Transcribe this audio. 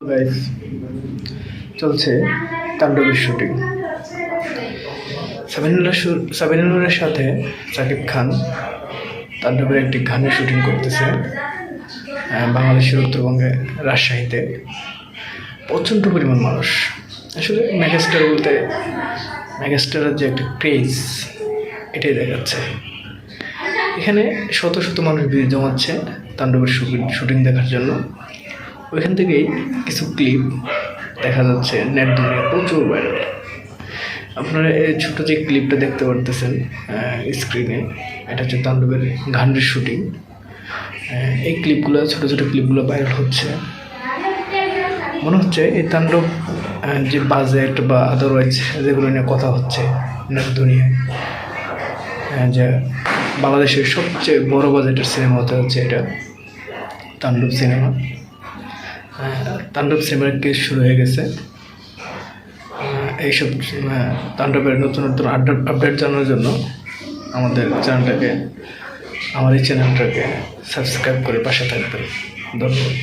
Guys, চলছে তাণ্ডবের shooting. সাবিনুরের সাথে সাকিব খান তাণ্ডবের একটি গানের শুটিং করতেছে বাংলাদেশের উত্তরবঙ্গে রাজশাহীতে। প্রচণ্ড পরিমাণ মানুষ। আসলে মেগাস্টার বলতে মেগাস্টারের যে একটা ক্রেজ এটাই দেখাচ্ছে। এখানে শত শত মানুষ ভিড় জমাচ্ছে তাণ্ডবের শুটিং দেখার জন্য। ওইখান থেকেই কিছু ক্লিপ দেখা যাচ্ছে নেট দুনিয়া প্রচুর ভাইরাল। আপনারা এই ছোটো যে ক্লিপটা দেখতে পারতেছেন স্ক্রিনে, এটা হচ্ছে তাণ্ডবের গানের শুটিং। এই ক্লিপগুলো, ছোটো ছোটো ক্লিপগুলো ভাইরাল হচ্ছে। মনে হচ্ছে এই তাণ্ডব যে বাজেট বা আদারওয়াইজ যেগুলো নিয়ে কথা হচ্ছে নেট দুনিয়ায়, যে বাংলাদেশের সবচেয়ে বড় বাজেটের সিনেমা হতে হচ্ছে এটা তাণ্ডব সিনেমা। তাণ্ডব সিনেমার কেস শুরু হয়ে গেছে। এইসব তাণ্ডবের নতুন নতুন আপডেট জানার জন্য আমার এই চ্যানেলটাকে সাবস্ক্রাইব করে পাশে থাকবেন। ধন্যবাদ।